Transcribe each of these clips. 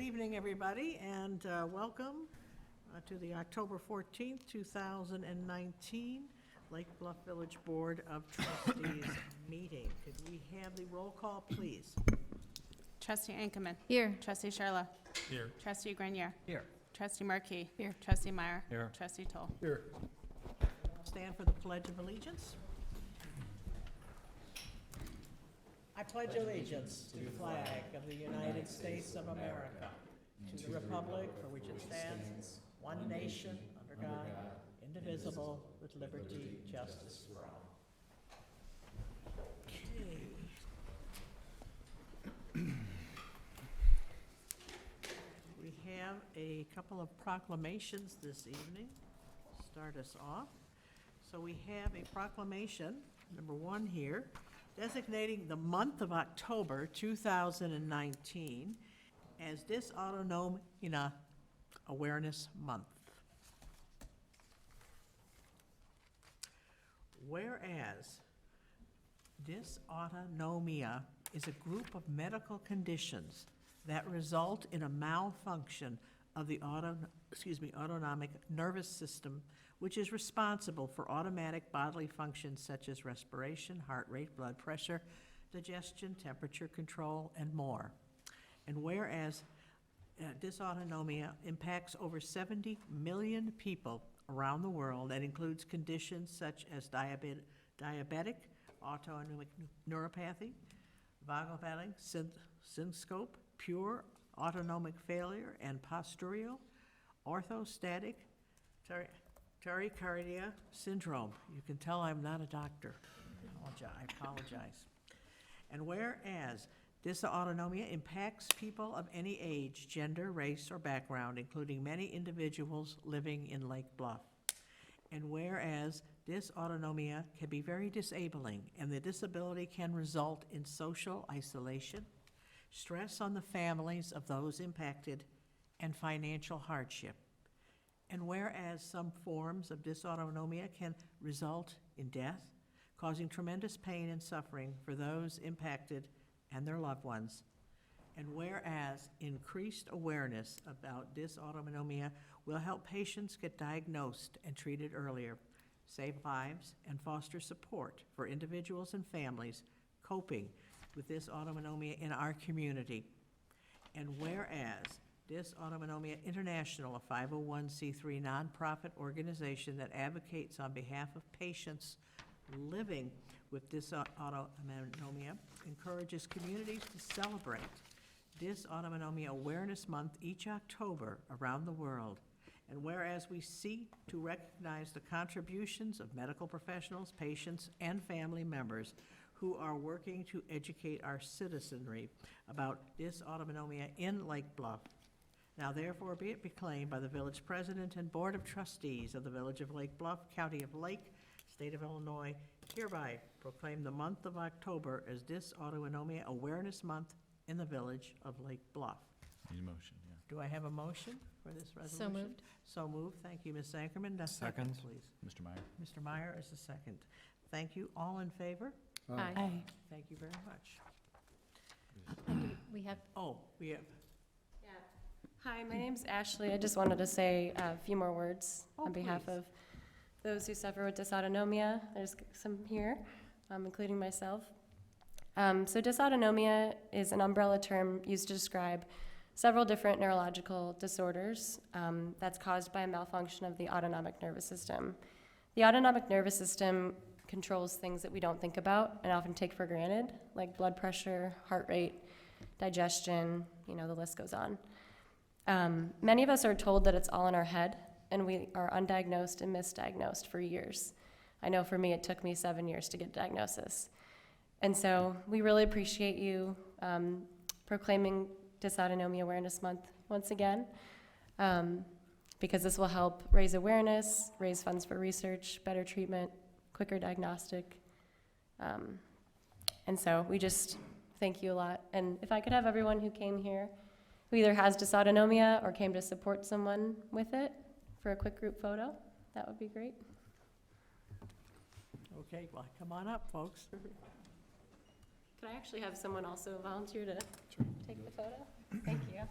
evening, everybody, and welcome to the October 14th, 2019 Lake Bluff Village Board of Trustees meeting. Could we have the roll call, please? Trustee Ankerman. Here. Trustee Sherla. Here. Trustee Grenier. Here. Trustee Markey. Here. Trustee Meyer. Here. Trustee Toll. Here. Stand for the Pledge of Allegiance. I pledge allegiance to the flag of the United States of America, to the republic for which it stands, one nation, under God, indivisible, with liberty, justice for all. Okay. We have a couple of proclamations this evening. Start us off. So we have a proclamation, number one here, designating the month of October 2019 as Dysautonomia Awareness Month. Whereas dysautonomia is a group of medical conditions that result in a malfunction of the autonomic nervous system, which is responsible for automatic bodily functions such as respiration, heart rate, blood pressure, digestion, temperature control, and more. And whereas dysautonomia impacts over 70 million people around the world and includes conditions such as diabetic, autonomic neuropathy, vagovatic syncope, pure autonomic failure, and postural orthostatic tachycardia syndrome. You can tell I'm not a doctor. I apologize. And whereas dysautonomia impacts people of any age, gender, race, or background, including many individuals living in Lake Bluff. And whereas dysautonomia can be very disabling, and the disability can result in social isolation, stress on the families of those impacted, and financial hardship. And whereas some forms of dysautonomia can result in death, causing tremendous pain and suffering for those impacted and their loved ones. And whereas increased awareness about dysautonomia will help patients get diagnosed and treated earlier, save lives, and foster support for individuals and families coping with dysautonomia in our community. And whereas Dysautonomia International, a 501c3 nonprofit organization that advocates on behalf of patients living with dysautonomia, encourages communities to celebrate Dysautonomia Awareness Month each October around the world. And whereas we seek to recognize the contributions of medical professionals, patients, and family members who are working to educate our citizenry about dysautonomia in Lake Bluff. Now therefore be it proclaimed by the village president and board of trustees of the village of Lake Bluff, county of Lake, state of Illinois, hereby proclaim the month of October as Dysautonomia Awareness Month in the village of Lake Bluff. Need a motion, yeah. Do I have a motion for this resolution? So moved. So moved. Thank you, Ms. Ankerman. A second, Second. please. Mr. Meyer? Mr. Meyer is the second. Thank you. All in favor? Aye. Thank you very much. We have, We have, Hi, my name's Ashley. I just wanted to say a few more words Oh, on behalf please. of those who suffer with dysautonomia. There's some here, including myself. So dysautonomia is an umbrella term used to describe several different neurological disorders that's caused by a malfunction of the autonomic nervous system. The autonomic nervous system controls things that we don't think about and often take for granted, like blood pressure, heart rate, digestion, the list goes on. Many of us are told that it's all in our head, and we are undiagnosed and misdiagnosed for years. I know for me, it took me 7 years to get diagnosis. And so we really appreciate you proclaiming Dysautonomia Awareness Month once again, because this will help raise awareness, raise funds for research, better treatment, quicker diagnostic. And so we just thank you a lot. And if I could have everyone who came here who either has dysautonomia or came to support someone with it for a quick group photo, that would be great. okay, well, come on up, folks. Could I actually have someone also volunteer to take the photo? Thank you.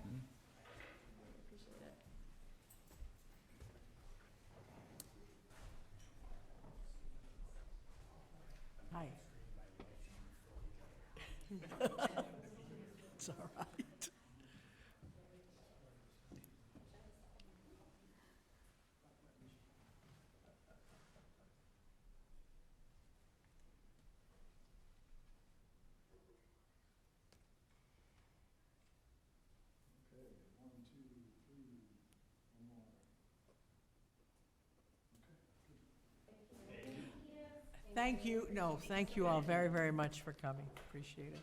Thank you, no, thank you all very, very much for coming. Appreciate it.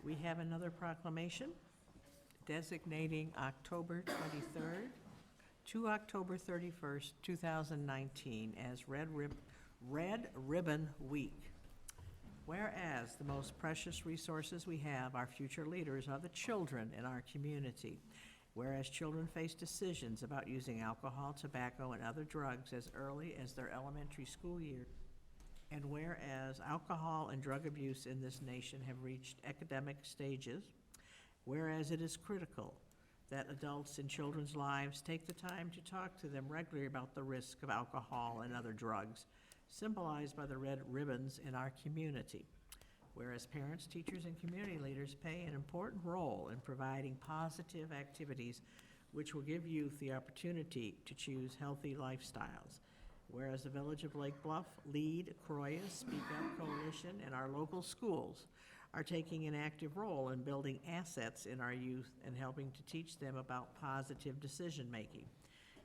We have another proclamation designating October 23rd to October 31st, 2019 as Red Ribbon Week. Whereas the most precious resources we have, our future leaders, are the children in our community. Whereas children face decisions about using alcohol, tobacco, and other drugs as early as their elementary school year. And whereas alcohol and drug abuse in this nation have reached epidemic stages, whereas it is critical that adults in children's lives take the time to talk to them regularly about the risk of alcohol and other drugs, symbolized by the red ribbons in our community. Whereas parents, teachers, and community leaders play an important role in providing positive activities which will give youth the opportunity to choose healthy lifestyles. Whereas the Village of Lake Bluff, LEAD, Croya, Speak Up Coalition, and our local schools are taking an active role in building assets in our youth and helping to teach them about positive decision-making.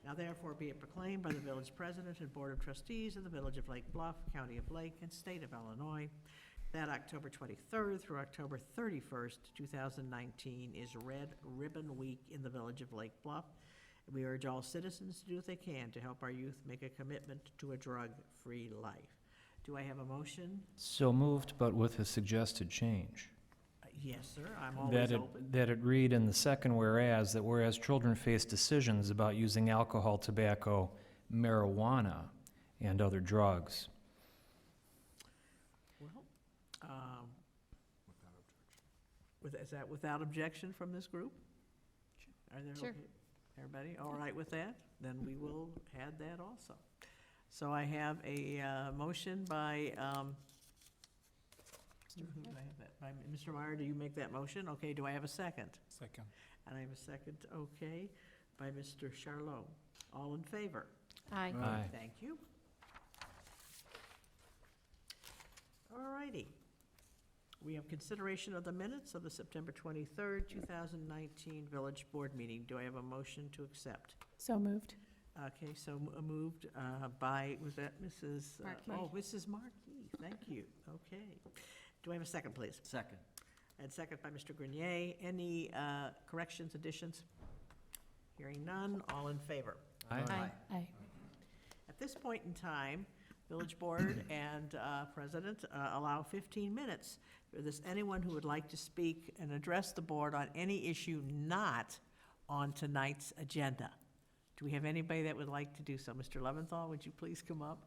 Now therefore be it proclaimed by the Village President and Board of Trustees of the Village of Lake Bluff, County of Lake, and State of Illinois, that October 23rd through October 31st, 2019 is Red Ribbon Week in the Village of Lake Bluff. We urge all citizens to do what they can to help our youth make a commitment to a drug-free life. Do I have a motion? So moved, but with a suggested change. Yes, sir, I'm always open. That it read in the second whereas, that whereas children face decisions about using alcohol, tobacco, marijuana, and other drugs. Well, is that without objection from this group? Are there Sure. okay? Everybody all right with that? Then we will add that also. So I have a motion by, who do I have that? By Mr. Meyer, do you make that motion? Okay, do I have a second? Second. And I have a second, okay, by Mr. Charlot. All in favor? Aye. Aye. Thank you. All righty. We have consideration of the minutes of the September 23rd, 2019 Village Board meeting. Do I have a motion to accept? So moved. Okay, so moved by, was that Mrs.? Markey. Oh, Mrs. Markey, thank you. Okay. Do I have a second, please? Second. And second by Mr. Grenier. Any corrections, additions? Hearing none, all in favor? Aye. Aye. At this point in time, Village Board and President allow 15 minutes for this, anyone who would like to speak and address the board on any issue not on tonight's agenda. Do we have anybody that would like to do so? Mr. Leventhal, would you please come up?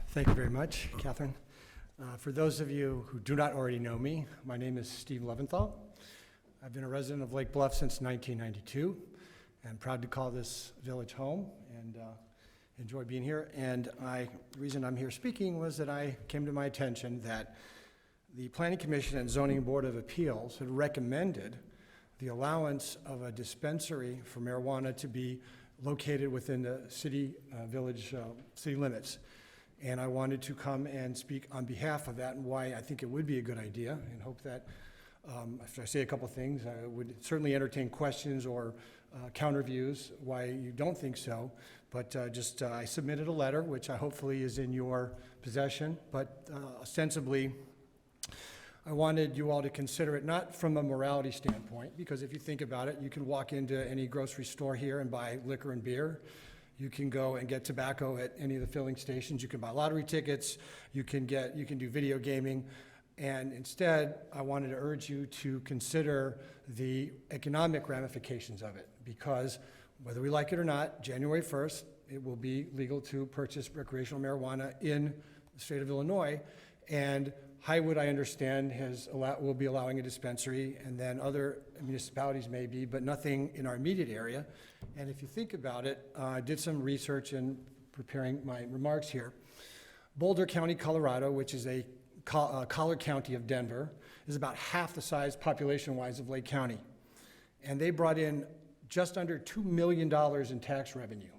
Thank you very much, Catherine. For those of you who do not already know me, my name is Steve Leventhal. I've been a resident of Lake Bluff since 1992, and proud to call this village home, and enjoy being here. And the reason I'm here speaking was that I came to my attention that the Planning Commission and Zoning Board of Appeals had recommended the allowance of a dispensary for marijuana to be located within the city, village, city limits. And I wanted to come and speak on behalf of that and why I think it would be a good idea, and hope that after I say a couple things, I would certainly entertain questions or counter views why you don't think so. But I submitted a letter, which I hopefully is in your possession. But ostensibly, I wanted you all to consider it not from a morality standpoint, because if you think about it, you can walk into any grocery store here and buy liquor and beer. You can go and get tobacco at any of the filling stations. You can buy lottery tickets. You can do video gaming. And instead, I wanted to urge you to consider the economic ramifications of it, because whether we like it or not, January 1st, it will be legal to purchase recreational marijuana in the state of Illinois. And Highwood, I understand, will be allowing a dispensary, and then other municipalities may be, but nothing in our immediate area. And if you think about it, I did some research in preparing my remarks here. Boulder County, Colorado, which is a collar county of Denver, is about half the size population-wise of Lake County. And they brought in just under $2 million in tax revenue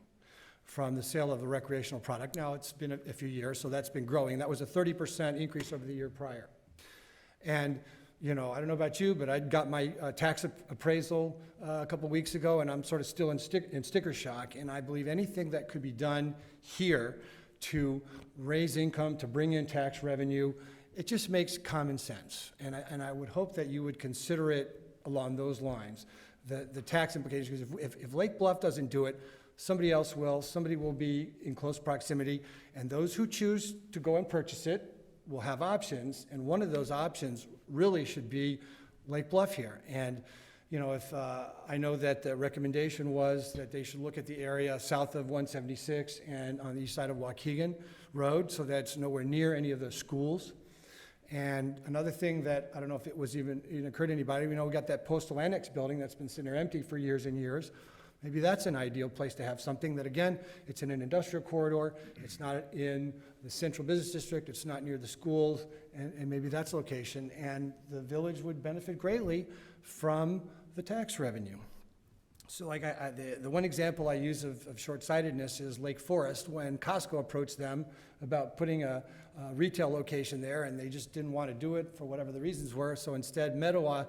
from the sale of the recreational product. Now, it's been a few years, so that's been growing. That was a 30% increase over the year prior. And, you know, I don't know about you, but I got my tax appraisal a couple weeks ago, and I'm sort of still in sticker shock. And I believe anything that could be done here to raise income, to bring in tax revenue, it just makes common sense. And I would hope that you would consider it along those lines, the tax implications. Because if Lake Bluff doesn't do it, somebody else will. Somebody will be in close proximity, and those who choose to go and purchase it will have options, and one of those options really should be Lake Bluff here. And, you know, if I know that the recommendation was that they should look at the area south of 176 and on the east side of Waukegan Road, so that's nowhere near any of the schools. And another thing that, I don't know if it was even occurred to anybody, we know we got that postal annex building that's been sitting there empty for years and years. Maybe that's an ideal place to have something that, again, it's in an industrial corridor, it's not in the central business district, it's not near the schools, and maybe that's a location, and the village would benefit greatly from the tax revenue. So like the one example I use of short-sightedness is Lake Forest, when Costco approached them about putting a retail location there, and they just didn't want to do it for whatever the reasons were, so instead Mettawa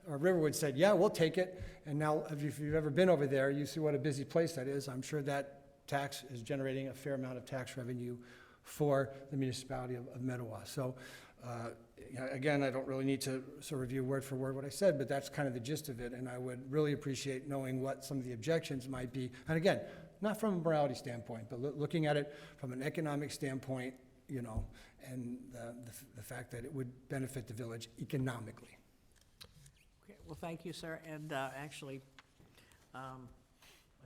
or Riverwood said, yeah, we'll take it. And now, if you've ever been over there, you see what a busy place that is. I'm sure that tax is generating a fair amount of tax revenue for the municipality of Mettawa. So, again, I don't really need to sort of review word for word what I said, but that's kind of the gist of it. And I would really appreciate knowing what some of the objections might be. And again, not from a morality standpoint, but looking at it from an economic standpoint, you know, and the fact that it would benefit the village economically. Okay, well, thank you, sir, and actually, I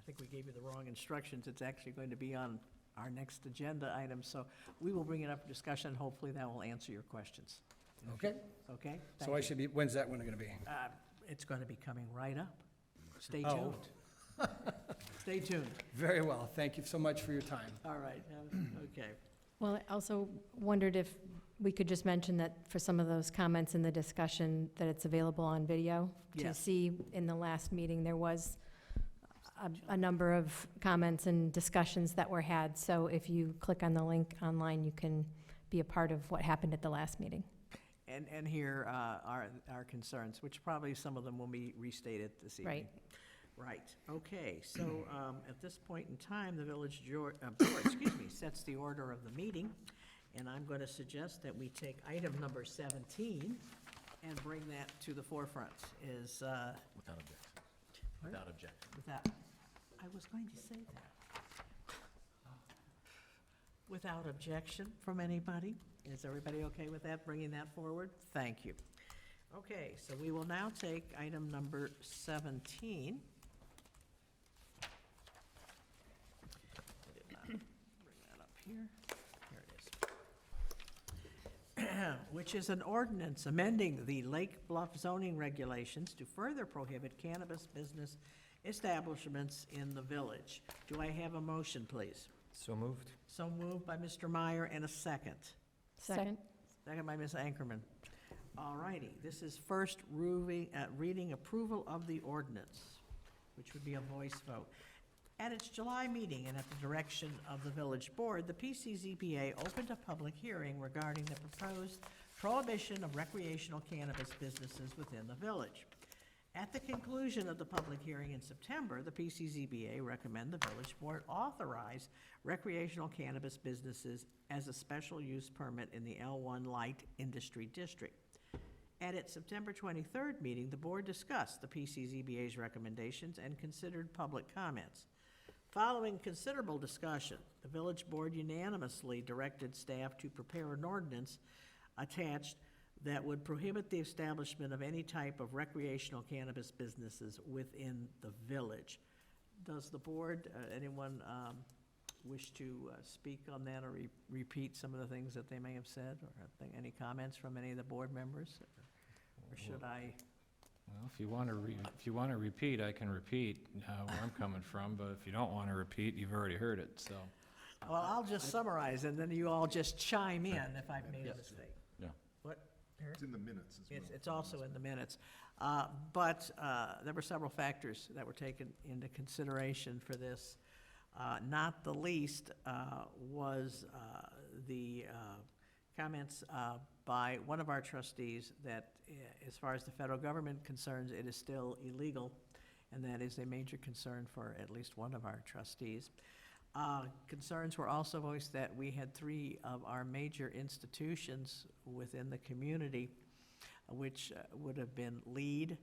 think we gave you the wrong instructions. It's actually going to be on our next agenda item, so we will bring it up for discussion. Hopefully, that will answer your questions. Okay? Okay? So Thank I you. should be, when's that one going to be? It's going to be coming right up. Stay Oh. tuned. Stay tuned. Very well. Thank you so much for your time. All right, okay. Well, I also wondered if we could just mention that for some of those comments in the discussion, that it's available on video. To Yes. see, in the last meeting, there was a number of comments and discussions that were had. So if you click on the link online, you can be a part of what happened at the last meeting. And hear our concerns, which probably some of them will be restated this evening. Right, okay, so at this point in time, the village board, sets the order of the meeting, and I'm going to suggest that we take item number 17 and bring that to the forefront, is, Without objection. What? Without objection. without, I was going to say that. Without objection from anybody? Is everybody okay with that, bringing that forward? Thank you. Okay, so we will now take item number 17. I did not bring that up here. Here it is. Which is an ordinance amending the Lake Bluff zoning regulations to further prohibit cannabis business establishments in the village. Do I have a motion, please? So moved. So moved by Mr. Meyer, and a second. Second? Second by Ms. Ankerman. All righty, this is first reading approval of the ordinance, which would be a voice vote. At its July meeting and at the direction of the village board, the PCZBA opened a public hearing regarding the proposed prohibition of recreational cannabis businesses within the village. At the conclusion of the public hearing in September, the PCZBA recommended the village board authorize recreational cannabis businesses as a special use permit in the L1 Light Industry District. At its September 23rd meeting, the board discussed the PCZBA's recommendations and considered public comments. Following considerable discussion, the village board unanimously directed staff to prepare an ordinance attached that would prohibit the establishment of any type of recreational cannabis businesses within the village. Does the board, anyone wish to speak on that or repeat some of the things that they may have said? Or any comments from any of the board members? Or should I? Well, if you want to repeat, I can repeat where I'm coming from, but if you don't want to repeat, you've already heard it, so. Well, I'll just summarize, and then you all just chime in if I've made a mistake. Yeah. What, Harry? It's in the minutes as well. It's also in the minutes. But there were several factors that were taken into consideration for this. Not the least was the comments by one of our trustees that as far as the federal government concerns, it is still illegal, and that is a major concern for at least one of our trustees. Concerns were also voiced that we had 3 of our major institutions within the community, which would have been LEAD,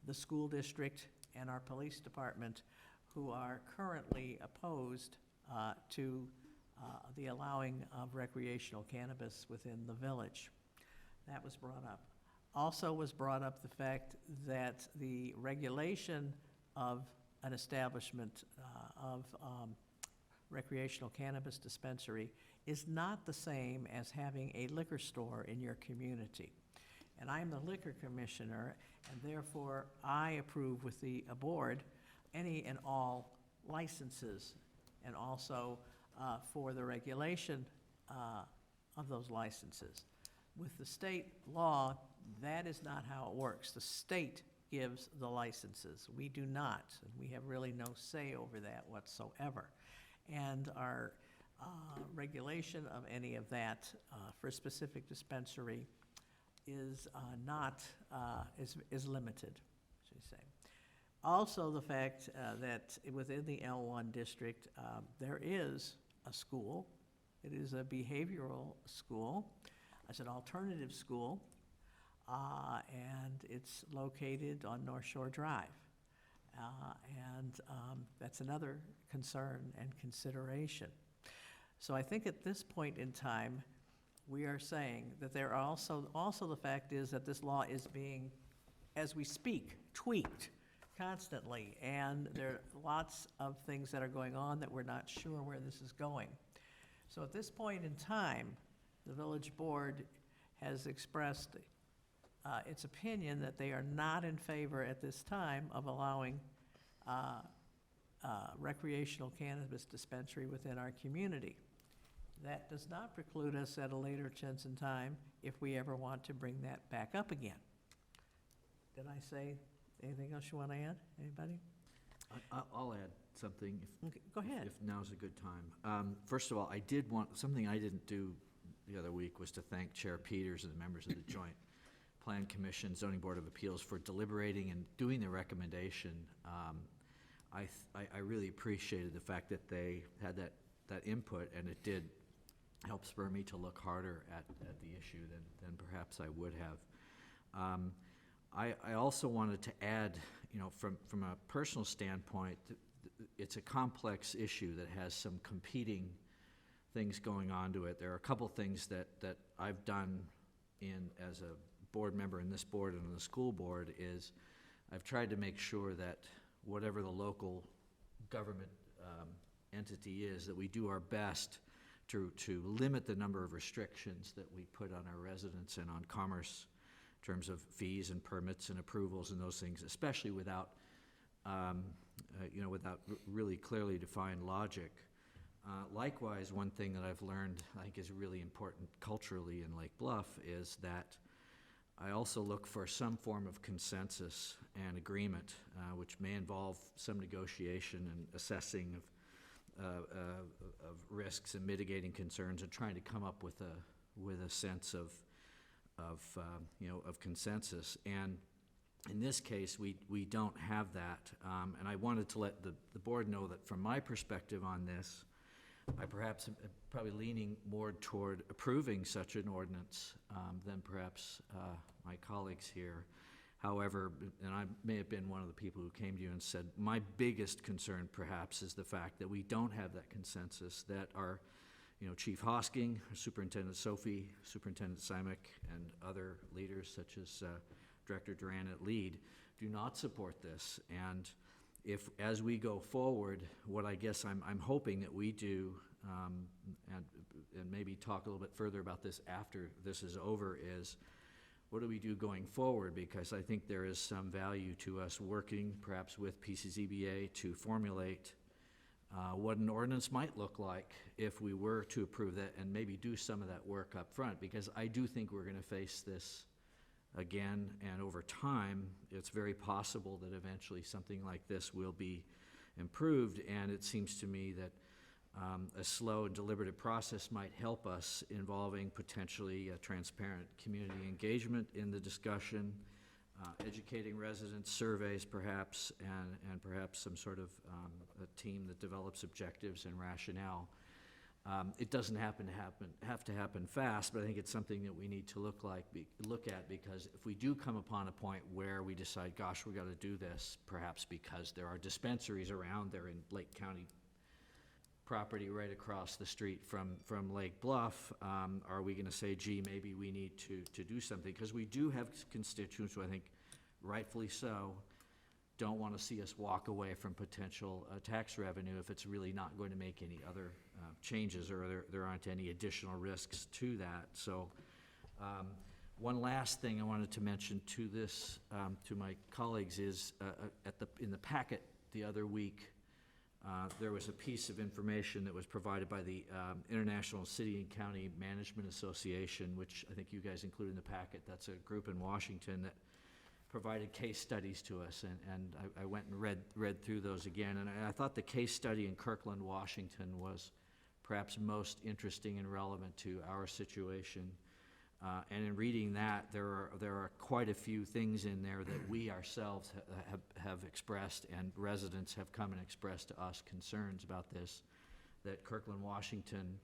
the school district, and our police department, who are currently opposed to the allowing of recreational cannabis within the village. That was brought up. Also was brought up the fact that the regulation of an establishment of recreational cannabis dispensary is not the same as having a liquor store in your community. And I'm the liquor commissioner, and therefore I approve with the board any and all licenses, and also for the regulation of those licenses. With the state law, that is not how it works. The state gives the licenses. We do not, and we have really no say over that whatsoever. And our regulation of any of that for a specific dispensary is is limited, should I say. Also, the fact that within the L1 district, there is a school. It is a behavioral school. It's an alternative school, and it's located on North Shore Drive. That's another concern and consideration. So I think at this point in time, we are saying that there are also the fact is that this law is being, as we speak, tweaked constantly, and there are lots of things that are going on that we're not sure where this is going. So at this point in time, the village board has expressed its opinion that they are not in favor at this time of allowing recreational cannabis dispensary within our community. That does not preclude us at a later chance in time if we ever want to bring that back up again. Did I say anything else you want to add? Anybody? I'll add something Okay, go ahead. if now's a good time. First of all, I did want, something I didn't do the other week was to thank Chair Peters and the members of the Joint Plan Commission, Zoning Board of Appeals for deliberating and doing the recommendation. I really appreciated the fact that they had that input, and it did help spur me to look harder at the issue than perhaps I would have. I also wanted to add, from a personal standpoint, it's a complex issue that has some competing things going on to it. There are a couple things that I've done as a board member in this board and in the school board is I've tried to make sure that whatever the local government entity is, that we do our best to limit the number of restrictions that we put on our residents and on commerce in terms of fees and permits and approvals and those things, especially without really clearly defined logic. Likewise, one thing that I've learned I think is really important culturally in Lake Bluff is that I also look for some form of consensus and agreement, which may involve some negotiation and assessing of risks and mitigating concerns, and trying to come up with a sense of consensus. And in this case, we don't have that, and I wanted to let the board know that from my perspective on this, I perhaps am probably leaning more toward approving such an ordinance than perhaps my colleagues here. However, and I may have been one of the people who came to you and said, my biggest concern perhaps is the fact that we don't have that consensus, that our Chief Hosking, Superintendent Sophie, Superintendent Simek, and other leaders such as Director Duran at LEAD do not support this. And if, as we go forward, what I guess I'm hoping that we do, and maybe talk a little bit further about this after this is over, is what do we do going forward? Because I think there is some value to us working perhaps with PCZBA to formulate what an ordinance might look like if we were to approve that, and maybe do some of that work up front, because I do think we're going to face this again, and over time, it's very possible that eventually something like this will be improved, and it seems to me that a slow and deliberative process might help us, involving potentially a transparent community engagement in the discussion, educating residents, surveys perhaps, and perhaps some sort of a team that develops objectives and rationale. It doesn't have to happen fast, but I think it's something that we need to look at, because if we do come upon a point where we decide, gosh, we got to do this, perhaps because there are dispensaries around there in Lake County property right across the street from Lake Bluff, are we going to say, gee, maybe we need to do something? Because we do have constituents who, I think rightfully so, don't want to see us walk away from potential tax revenue if it's really not going to make any other changes, or there aren't any additional risks to that. So one last thing I wanted to mention to this, to my colleagues, is in the packet the other week, there was a piece of information that was provided by the International City and County Management Association, which I think you guys included in the packet. That's a group in Washington that provided case studies to us, and I went and read through those again, and I thought the case study in Kirkland, Washington was perhaps most interesting and relevant to our situation. And in reading that, there are quite a few things in there that we ourselves have expressed, and residents have come and expressed to us concerns about this, that Kirkland, Washington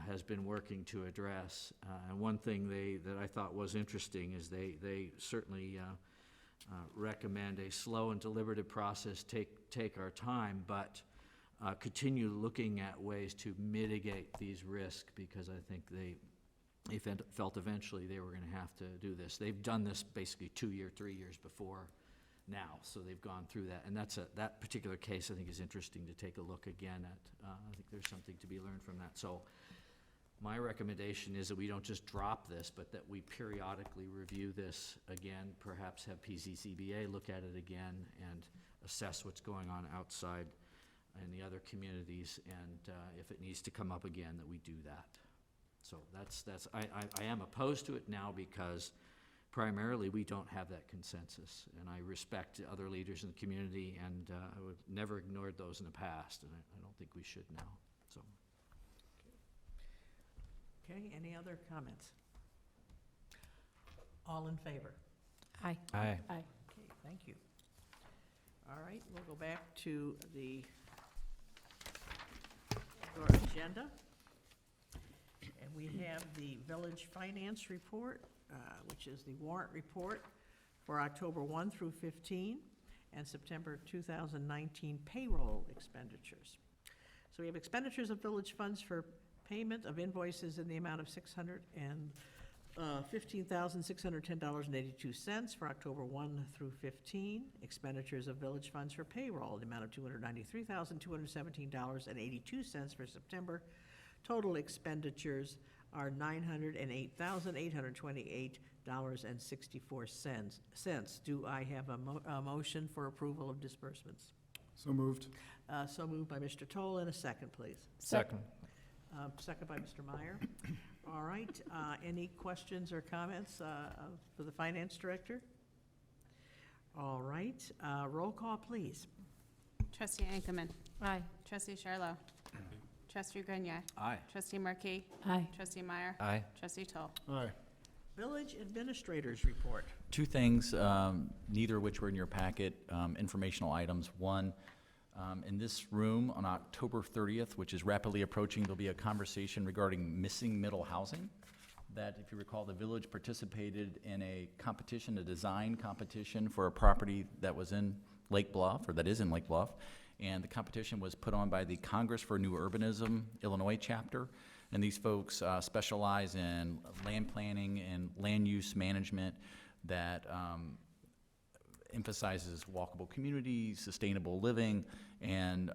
has been working to address. And one thing that I thought was interesting is they certainly recommend a slow and deliberative process, take our time, but continue looking at ways to mitigate these risks, because I think they felt eventually they were going to have to do this. They've done this basically 3 years before now, so they've gone through that. And that particular case, I think, is interesting to take a look again at. I think there's something to be learned from that. So my recommendation is that we don't just drop this, but that we periodically review this again, perhaps have PCCBA look at it again and assess what's going on outside in the other communities, and if it needs to come up again, that we do that. So I am opposed to it now because primarily we don't have that consensus, and I respect other leaders in the community, and I would never ignored those in the past, and I don't think we should now. So. Okay, any other comments? All in favor? Aye. Aye. Aye. Okay, thank you. All right, we'll go back to your agenda. And we have the village finance report, which is the warrant report for October 1 through 15, and September 2019 payroll expenditures. So we have expenditures of village funds for payment of invoices in the amount of $15,610.82 for October 1 through 15. Expenditures of village funds for payroll in the amount of $293,217.82 for September. Total expenditures are $908,828.64. Do I have a motion for approval of disbursements? So moved. So moved by Mr. Toll, and a second, please. Second. Second by Mr. Meyer. All right, any questions or comments for the finance director? All right, roll call, please. Trustee Anchorman. Aye. Trustee Charlo. Trustee Grenier. Aye. Trustee Markey. Aye. Trustee Meyer. Aye. Trustee Toll. Aye. Village administrators report. Two things, neither of which were in your packet, informational items. One, in this room on October 30th, which is rapidly approaching, there'll be a conversation regarding missing middle housing. That, if you recall, the village participated in a competition, a design competition for a property that was in Lake Bluff, or that is in Lake Bluff. And the competition was put on by the Congress for New Urbanism Illinois chapter. And these folks specialize in land planning and land use management that emphasizes walkable communities, sustainable living. And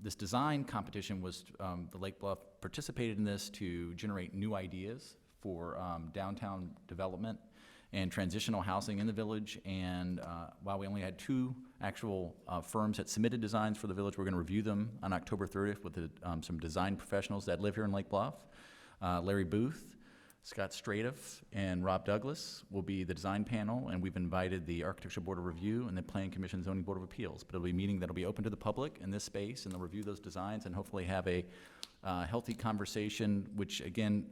this design competition was, the Lake Bluff participated in this to generate new ideas for downtown development and transitional housing in the village. And while we only had two actual firms that submitted designs for the village, we're going to review them on October 30th with some design professionals that live here in Lake Bluff. Larry Booth, Scott Stratoff and Rob Douglas will be the design panel, and we've invited the Architecture Board of Review and the Planning Commission Zoning Board of Appeals. But it'll be a meeting that'll be open to the public in this space, and they'll review those designs and hopefully have a healthy conversation, which again,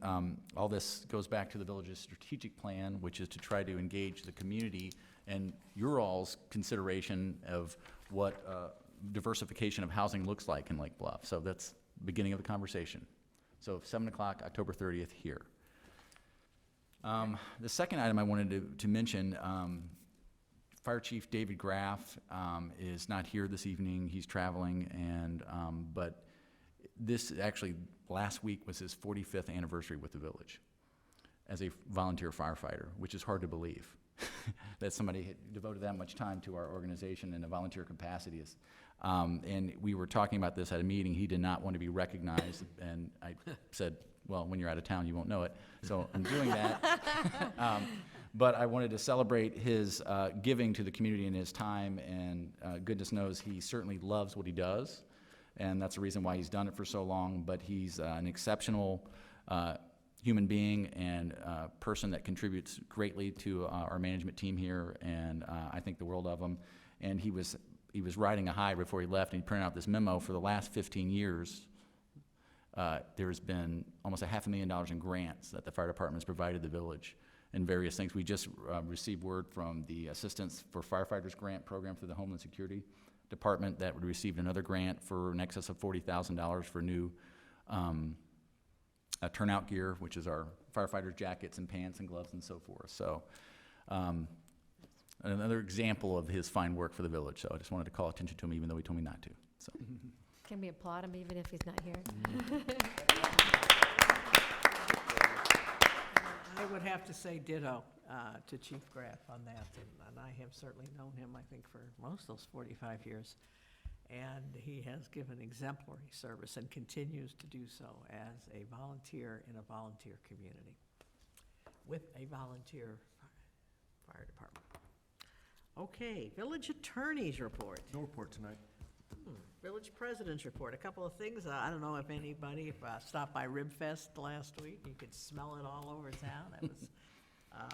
all this goes back to the village's strategic plan, which is to try to engage the community and your all's consideration of what diversification of housing looks like in Lake Bluff. So that's the beginning of the conversation. So 7 o'clock, October 30th here. The second item I wanted to mention, Fire Chief David Graff is not here this evening. He's traveling, and but this actually, last week was his 45th anniversary with the village as a volunteer firefighter, which is hard to believe that somebody had devoted that much time to our organization in a volunteer capacity. And we were talking about this at a meeting. He did not want to be recognized, and I said, well, when you're out of town, you won't know it. So I'm doing that. But I wanted to celebrate his giving to the community and his time, and goodness knows he certainly loves what he does, and that's the reason why he's done it for so long. But he's an exceptional human being and person that contributes greatly to our management team here, and I think the world of him. And he was riding a high before he left, and he printed out this memo. For the last 15 years, there's been almost $500,000 in grants that the fire department has provided the village and various things. We just received word from the Assistance for Firefighters Grant Program through the Homeland Security Department that would receive another grant for in excess of $40,000 for new turnout gear, which is our firefighters' jackets and pants and gloves and so forth. So another example of his fine work for the village. So I just wanted to call attention to him, even though he told me not to. So. Can we applaud him even if he's not here? I would have to say ditto to Chief Graff on that, and I have certainly known him, I think, for most of those 45 years. And he has given exemplary service and continues to do so as a volunteer in a volunteer community with a volunteer fire department. Okay, village attorney's report. No report tonight. Village president's report. A couple of things. I don't know if anybody stopped by Rib Fest last week. You could smell it all over town. It was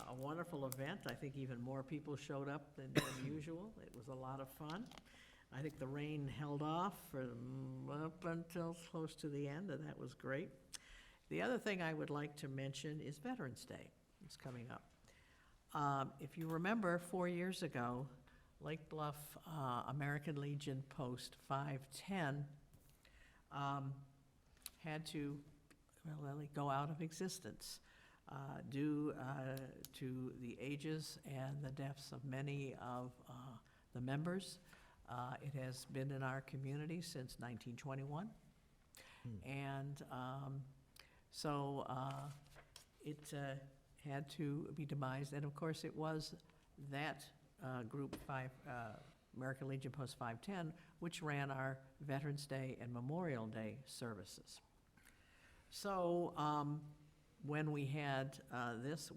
a wonderful event. I think even more people showed up than usual. It was a lot of fun. I think the rain held off for up until close to the end, and that was great. The other thing I would like to mention is Veterans Day. It's coming up. If you remember, 4 years ago, Lake Bluff American Legion Post 510 had to really go out of existence due to the ages and the deaths of many of the members. It has been in our community since 1921, and so it had to be demised, and of course it was that Group 5, American Legion Post 510, which ran our Veterans Day and Memorial Day services. So when we had this,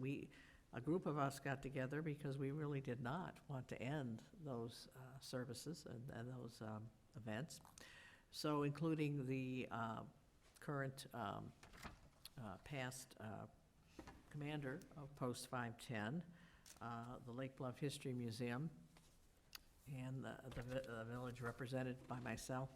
a group of us got together because we really did not want to end those services and those events. So including the current past commander of Post 510, the Lake Bluff History Museum, and the village represented by myself.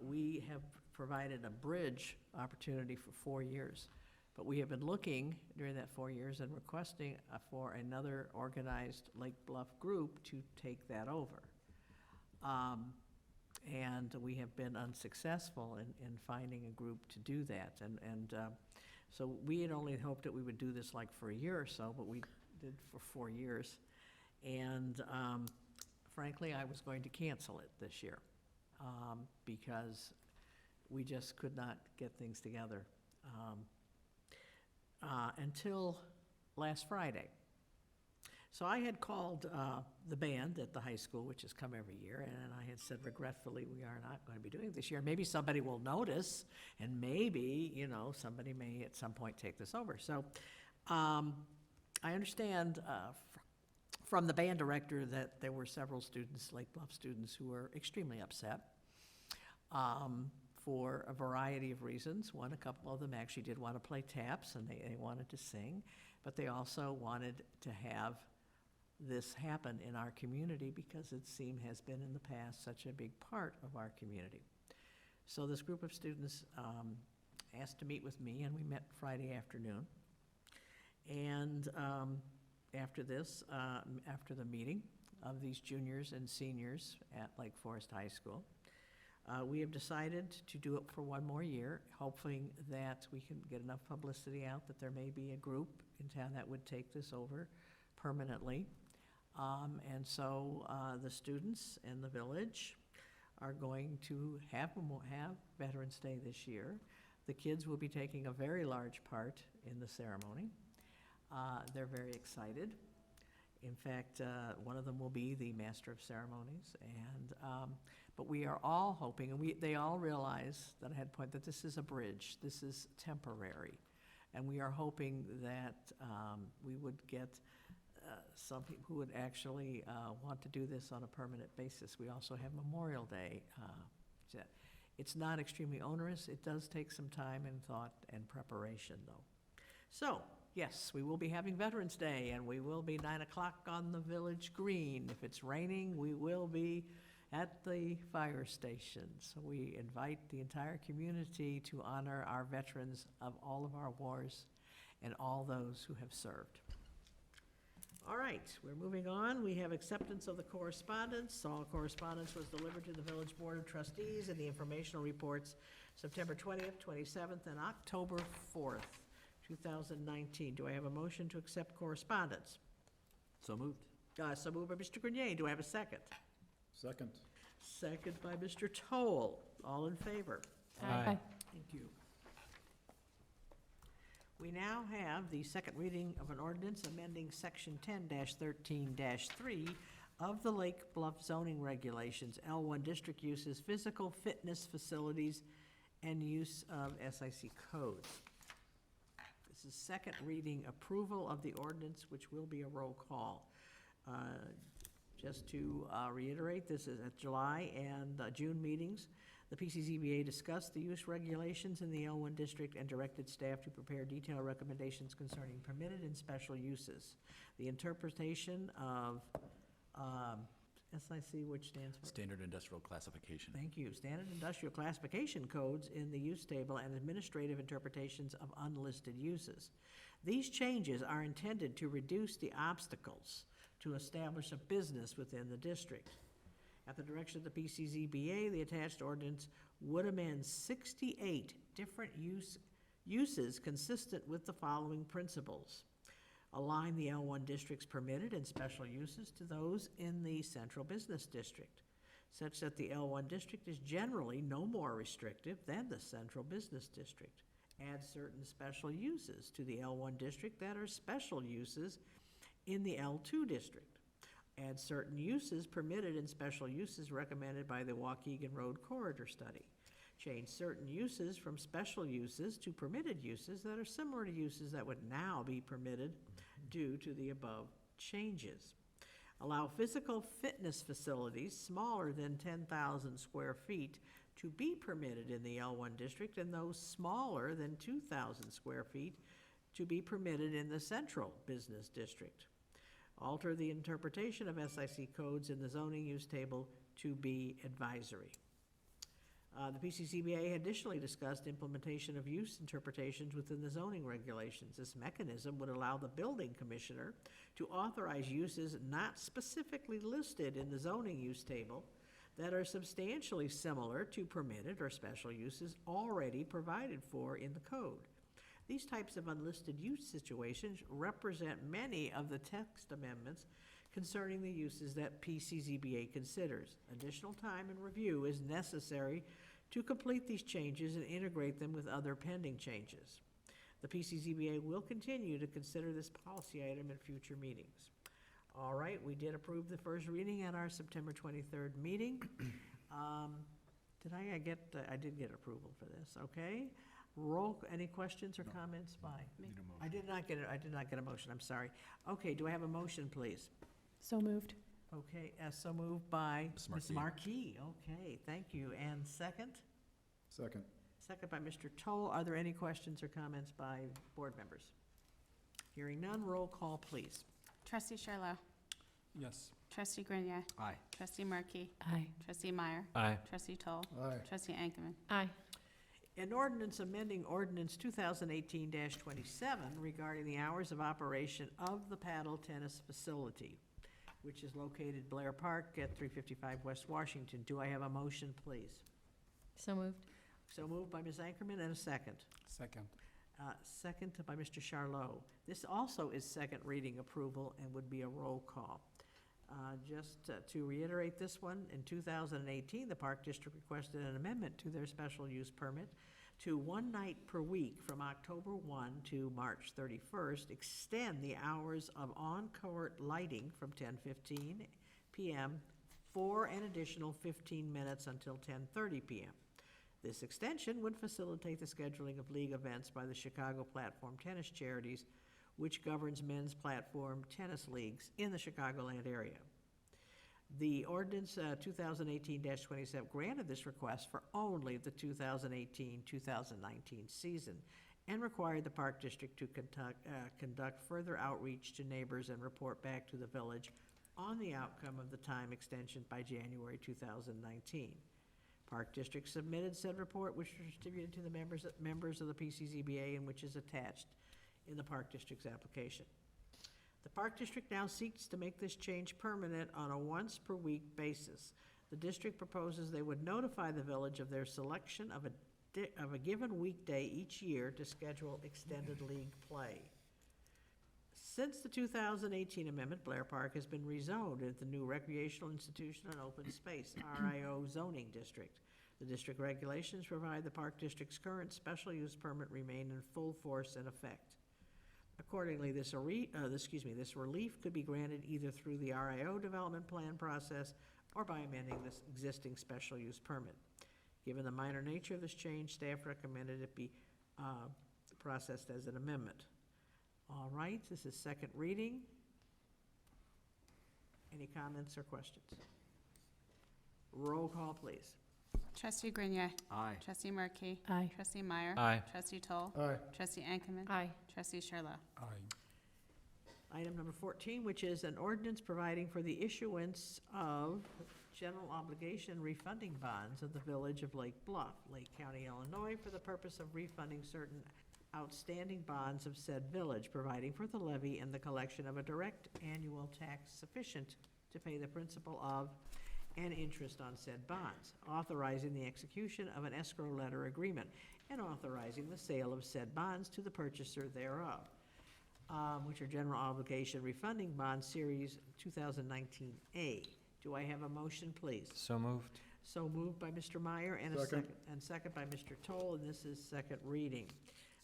We have provided a bridge opportunity for 4 years, but we have been looking during that 4 years and requesting for another organized Lake Bluff group to take that over. And we have been unsuccessful in finding a group to do that. And so we had only hoped that we would do this like for a year or so, but we did for 4 years. And frankly, I was going to cancel it this year because we just could not get things together until last Friday. So I had called the band at the high school, which has come every year, and I had said, regretfully, we are not going to be doing it this year. Maybe somebody will notice, and maybe, you know, somebody may at some point take this over. So I understand from the band director that there were several students, Lake Bluff students, who were extremely upset for a variety of reasons. One, a couple of them actually did want to play taps, and they wanted to sing, but they also wanted to have this happen in our community because it has been in the past such a big part of our community. So this group of students asked to meet with me, and we met Friday afternoon. And after this, after the meeting of these juniors and seniors at Lake Forest High School, we have decided to do it for one more year, hoping that we can get enough publicity out that there may be a group in town that would take this over permanently. And so the students in the village are going to have Veterans Day this year. The kids will be taking a very large part in the ceremony. They're very excited. In fact, one of them will be the Master of Ceremonies, and but we are all hoping, and they all realize that I had point that this is a bridge, this is temporary, and we are hoping that we would get some people who would actually want to do this on a permanent basis. We also have Memorial Day. It's not extremely onerous. It does take some time and thought and preparation, though. So, yes, we will be having Veterans Day, and we will be 9 o'clock on the village green. If it's raining, we will be at the fire station. So we invite the entire community to honor our veterans of all of our wars and all those who have served. All right, we're moving on. We have acceptance of the correspondence. All correspondence was delivered to the Village Board of Trustees and the informational reports September 20th, 27th, and October 4th, 2019. Do I have a motion to accept correspondence? So moved. So moved by Mr. Grenier. Do I have a second? Second. Second by Mr. Toll. All in favor? Aye. Thank you. We now have the second reading of an ordinance amending Section 10-13-3 of the Lake Bluff zoning regulations, L1 district uses, physical fitness facilities, and use of SIC codes. This is second reading approval of the ordinance, which will be a roll call. Just to reiterate, this is at July and June meetings. The PCZBA discussed the use regulations in the L1 district and directed staff to prepare detailed recommendations concerning permitted and special uses. The interpretation of SIC, which stands for? Standard Industrial Classification. Thank you. Standard Industrial Classification codes in the use table and administrative interpretations of unlisted uses. These changes are intended to reduce the obstacles to establish a business within the district. At the direction of the PCZBA, the attached ordinance would amend 68 different uses consistent with the following principles. Align the L1 district's permitted and special uses to those in the central business district, such that the L1 district is generally no more restrictive than the central business district. Add certain special uses to the L1 district that are special uses in the L2 district. Add certain uses permitted and special uses recommended by the Waukegan Road Corridor Study. Change certain uses from special uses to permitted uses that are similar to uses that would now be permitted due to the above changes. Allow physical fitness facilities smaller than 10,000 square feet to be permitted in the L1 district, and those smaller than 2,000 square feet to be permitted in the central business district. Alter the interpretation of SIC codes in the zoning use table to be advisory. The PCCBA additionally discussed implementation of use interpretations within the zoning regulations. This mechanism would allow the building commissioner to authorize uses not specifically listed in the zoning use table that are substantially similar to permitted or special uses already provided for in the code. These types of unlisted use situations represent many of the text amendments concerning the uses that PCZBA considers. Additional time and review is necessary to complete these changes and integrate them with other pending changes. The PCZBA will continue to consider this policy item in future meetings. All right, we did approve the first reading at our September 23rd meeting. I did get approval for this, okay? Any questions or comments by? I did not get a motion, I'm sorry. Okay, do I have a motion, please? So moved. Okay, so moved by Ms. Ms. Markey. Okay, thank you. And second? Second. Second by Mr. Toll. Are there any questions or comments by board members? Hearing none, roll call, please. Trustee Charlo. Yes. Trustee Grenier. Aye. Trustee Markey. Aye. Trustee Meyer. Aye. Trustee Toll. Aye. Trustee Ankerman. Aye. An ordinance amending ordinance 2018-27 regarding the hours of operation of the paddle tennis facility, which is located Blair Park at 355 West Washington. Do I have a motion, please? So moved. So moved by Ms. Ankerman, and a second. Second. Second by Mr. Charlo. This also is second reading approval and would be a roll call. Just to reiterate this one, in 2018, the Park District requested an amendment to their special use permit to 1 night per week from October 1 to March 31st, extend the hours of on-court lighting from 10:15 p.m. for an additional 15 minutes until 10:30 p.m. This extension would facilitate the scheduling of league events by the Chicago Platform Tennis Charities, which governs men's platform tennis leagues in the Chicagoland area. The ordinance 2018-27 granted this request for only the 2018-2019 season and required the Park District to conduct further outreach to neighbors and report back to the village on the outcome of the time extension by January 2019. Park District submitted said report, which was distributed to the members of the PCZBA and which is attached in the Park District's application. The Park District now seeks to make this change permanent on a once-per-week basis. The district proposes they would notify the village of their selection of a given weekday each year to schedule extended league play. Since the 2018 amendment, Blair Park has been rezoned into the new Recreational Institution and Open Space, RIO zoning district. The district regulations provide the Park District's current special use permit remain in full force and effect. Accordingly, this relief could be granted either through the RIO development plan process or by amending this existing special use permit. Given the minor nature of this change, staff recommended it be processed as an amendment. All right, this is second reading. Any comments or questions? Roll call, please. Trustee Grenier. Aye. Trustee Markey. Aye. Trustee Meyer. Aye. Trustee Toll. Aye. Trustee Ankerman. Aye. Trustee Charlo. Aye. Item number 14, which is an ordinance providing for the issuance of general obligation refunding bonds of the Village of Lake Bluff, Lake County, Illinois, for the purpose of refunding certain outstanding bonds of said village, providing for the levy and the collection of a direct annual tax sufficient to pay the principal of and interest on said bonds, authorizing the execution of an escrow letter agreement, and authorizing the sale of said bonds to the purchaser thereof, which are general obligation refunding bond series 2019A. Do I have a motion, please? So moved. So moved by Mr. Meyer and a Second. second by Mr. Toll, and this is second reading.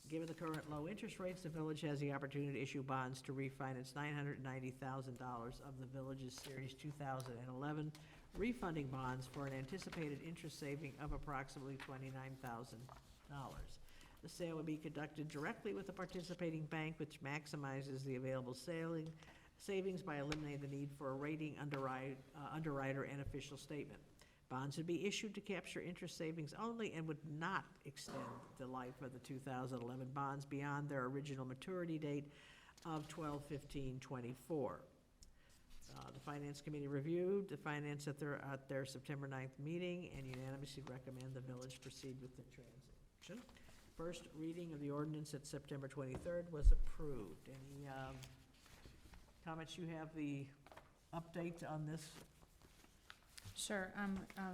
Given the current low interest rates, the village has the opportunity to issue bonds to refinance $990,000 of the village's Series 2011 refunding bonds for an anticipated interest saving of approximately $29,000. The sale would be conducted directly with the participating bank, which maximizes the available savings by eliminating the need for a rating underwriter and official statement. Bonds would be issued to capture interest savings only and would not extend the life of the 2011 bonds beyond their original maturity date of 12/15/24. The Finance Committee reviewed the finance at their September 9th meeting and unanimously recommend the village proceed with the transaction. First reading of the ordinance at September 23rd was approved. Any comments? You have the update on this? Sure.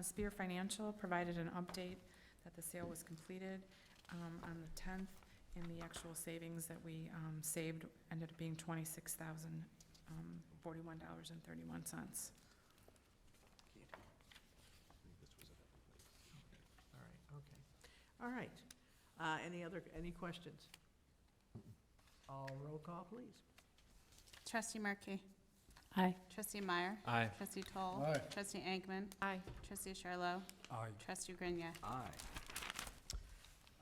Spear Financial provided an update that the sale was completed on the 10th, and the actual savings that we saved ended up being $26,041.31. All right. Any questions? All roll call, please. Trustee Markey. Aye. Trustee Meyer. Aye. Trustee Toll. Aye. Trustee Ankerman. Aye. Trustee Charlo. Aye. Trustee Grenier. Aye.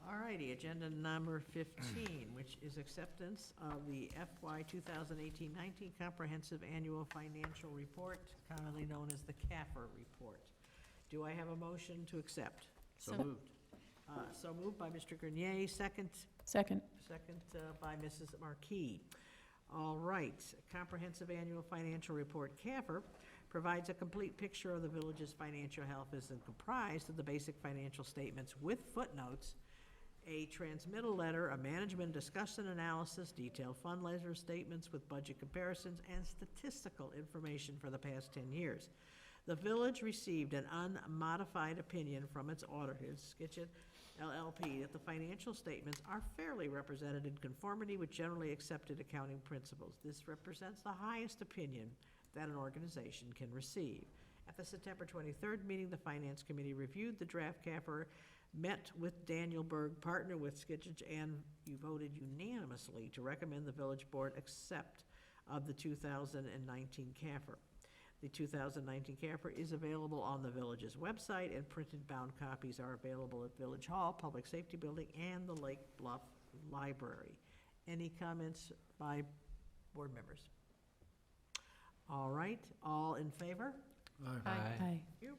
All righty, agenda number 15, which is acceptance of the FY 2018-19 Comprehensive Annual Financial Report, commonly known as the CAFR report. Do I have a motion to accept? So moved. So moved by Mr. Grenier, second Second. by Mrs. Marquis. All right, Comprehensive Annual Financial Report, CAFR, provides a complete picture of the village's financial health as comprised of the basic financial statements with footnotes, a transmittal letter, a management discussion analysis, detailed fundraiser statements with budget comparisons, and statistical information for the past 10 years. The village received an unmodified opinion from its auditors, Skitchet LLP, that the financial statements are fairly represented in conformity with generally accepted accounting principles. This represents the highest opinion that an organization can receive. At the September 23rd meeting, the Finance Committee reviewed the draft CAFR, met with Daniel Berg, partner with Skitchet, and you voted unanimously to recommend the village board accept of the 2019 CAFR. The 2019 CAFR is available on the village's website, and printed bound copies are available at Village Hall, Public Safety Building, and the Lake Bluff Library. Any comments by board members? All right, all in favor? Aye. Aye. You.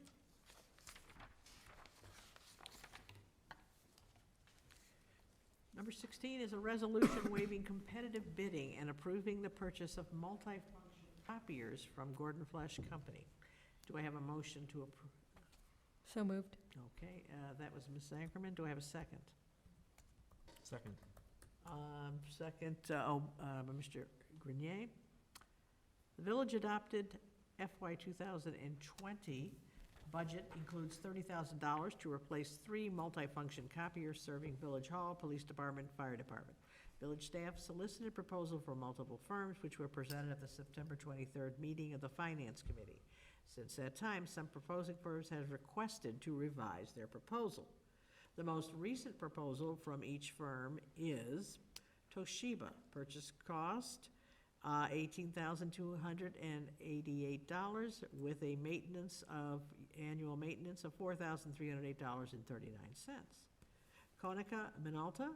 Number 16 is a resolution waiving competitive bidding and approving the purchase of multi-function copiers from Gordon Flesh Company. Do I have a motion to approve? So moved. Okay, that was Ms. Ankerman. Do I have a second? Second. Second, by Mr. Grenier. The village adopted FY 2020 budget includes $30,000 to replace 3 multifunction copiers serving Village Hall, Police Department, Fire Department. Village staff solicited proposal from multiple firms, which were presented at the September 23rd meeting of the Finance Committee. Since that time, some proposing firms have requested to revise their proposal. The most recent proposal from each firm is Toshiba. Purchase cost $18,288 with a annual maintenance of $4,308.39. Konica Minolta,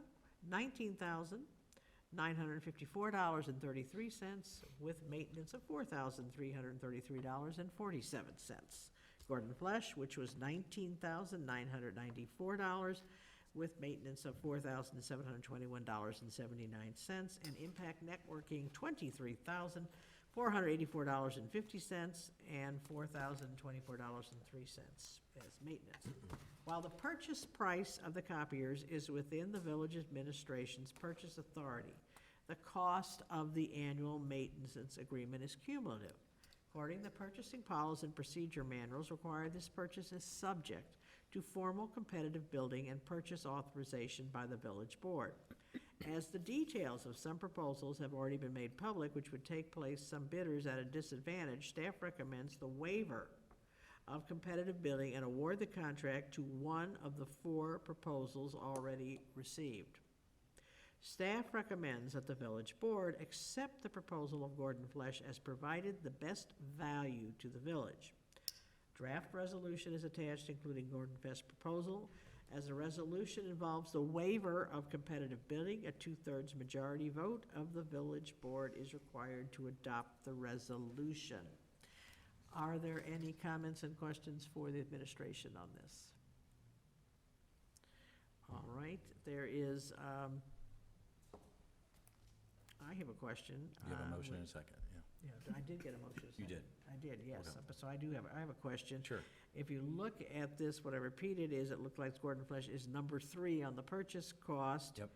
$19,954.33 with maintenance of $4,333.47. Gordon Flesh, which was $19,994 with maintenance of $4,721.79, and Impact Networking, $23,484.50 and $4,024.03 as maintenance. While the purchase price of the copiers is within the village administration's purchase authority, the cost of the annual maintenance agreement is cumulative. According to the purchasing policy and procedure manuals require this purchase is subject to formal competitive bidding and purchase authorization by the village board. As the details of some proposals have already been made public, which would take place some bidders at a disadvantage, staff recommends the waiver of competitive bidding and award the contract to one of the 4 proposals already received. Staff recommends that the village board accept the proposal of Gordon Flesh as provided the best value to the village. Draft resolution is attached, including Gordon Flesh proposal. As the resolution involves the waiver of competitive bidding, a 2/3 majority vote of the village board is required to adopt the resolution. Are there any comments and questions for the administration on this? All right, there is, I have a question. You have a motion and a second, yeah. Yeah, I did get a motion. You did? I did, yes. Okay. So I have a question. Sure. If you look at this, what I repeated is, it looked like Gordon Flesh is number 3 on the purchase cost. Yep.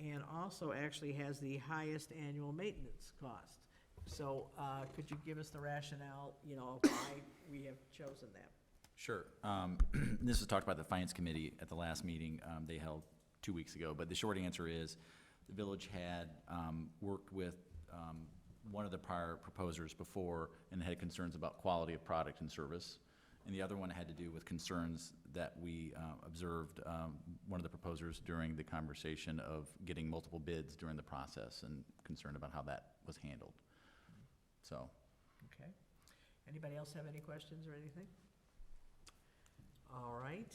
And also actually has the highest annual maintenance cost. So, could you give us the rationale, of why we have chosen that? Sure. This was talked about at the Finance Committee at the last meeting they held 2 weeks ago, but the short answer is the village had worked with one of the prior proposers before and had concerns about quality of product and service. And the other one had to do with concerns that we observed one of the proposers during the conversation of getting multiple bids during the process and concerned about how that was handled. So. Okay. Anybody else have any questions or anything? All right.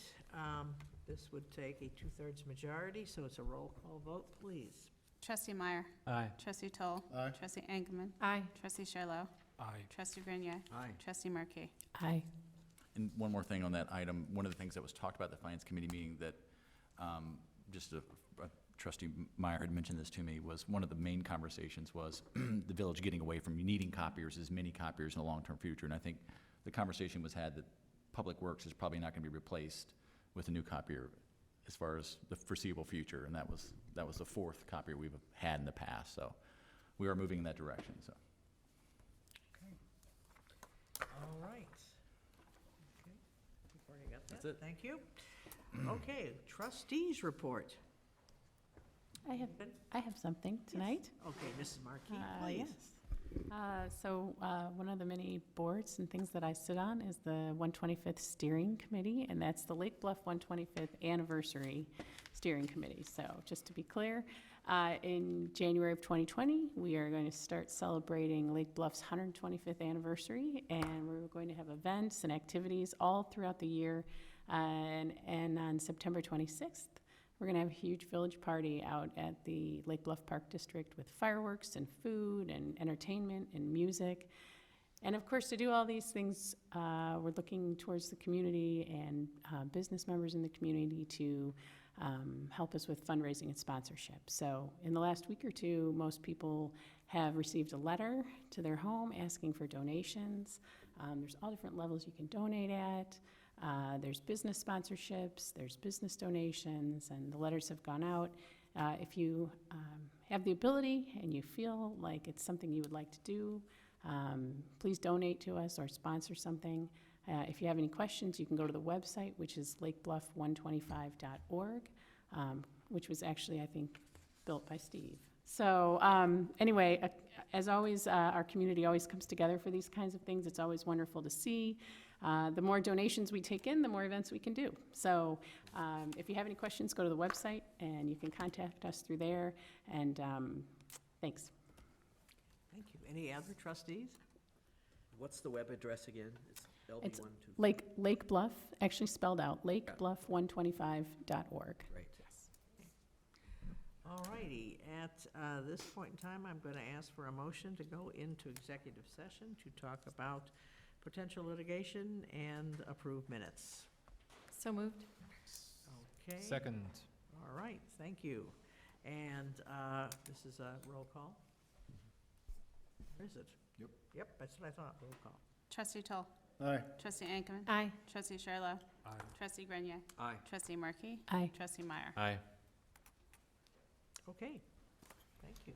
This would take a 2/3 majority, so it's a roll call vote, please. Trustee Meyer. Aye. Trustee Toll. Aye. Trustee Engelmann. Aye. Trustee Charlo. Aye. Trustee Grenier. Aye. Trustee Markey. Aye. And one more thing on that item, one of the things that was talked about at the Finance Committee meeting that just Trustee Meyer had mentioned this to me, was one of the main conversations was the village getting away from needing copiers, as many copiers in the long-term future. And I think the conversation was had that Public Works is probably not going to be replaced with a new copier as far as the foreseeable future. And that was the fourth copier we've had in the past. So we are moving in that direction, so. All right. Okay, we've already got that. That's it. Thank you. Okay, trustees report. I have something tonight. Okay, Mrs. Markey, please. Yes. So one of the many boards and things that I sit on is the 125th Steering Committee, and that's the Lake Bluff 125th Anniversary Steering Committee. So just to be clear, in January of 2020, we are going to start celebrating Lake Bluff's 125th anniversary, and we're going to have events and activities all throughout the year. And on September 26th, we're going to have a huge village party out at the Lake Bluff Park District with fireworks and food and entertainment and music. And of course, to do all these things, we're looking towards the community and business members in the community to help us with fundraising and sponsorship. So in the last week or two, most people have received a letter to their home asking for donations. There's all different levels you can donate at. There's business sponsorships, there's business donations, and the letters have gone out. If you have the ability and you feel like it's something you would like to do, please donate to us or sponsor something. If you have any questions, you can go to the website, which is lakebluff125.org, which was actually, I think, built by Steve. So anyway, as always, our community always comes together for these kinds of things. It's always wonderful to see. The more donations we take in, the more events we can do. So if you have any questions, go to the website, and you can contact us through there. And thanks. Thank you. Any other trustees? What's the web address again? It's It's LB12. Lake Bluff, actually spelled out, lakebluff125.org. Great. All righty. At this point in time, I'm going to ask for a motion to go into executive session to talk about potential litigation and approve minutes. So moved. Okay. Second. All right, thank you. And this is a roll call. Where is it? Yep, that's what I thought, roll call. Trustee Toll. Aye. Trustee Ankerman. Aye. Trustee Sherlow. Aye. Trustee Grenier. Aye. Trustee Markey. Aye. Trustee Meyer. Aye. Okay, thank you.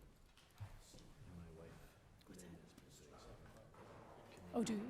Oh, do you?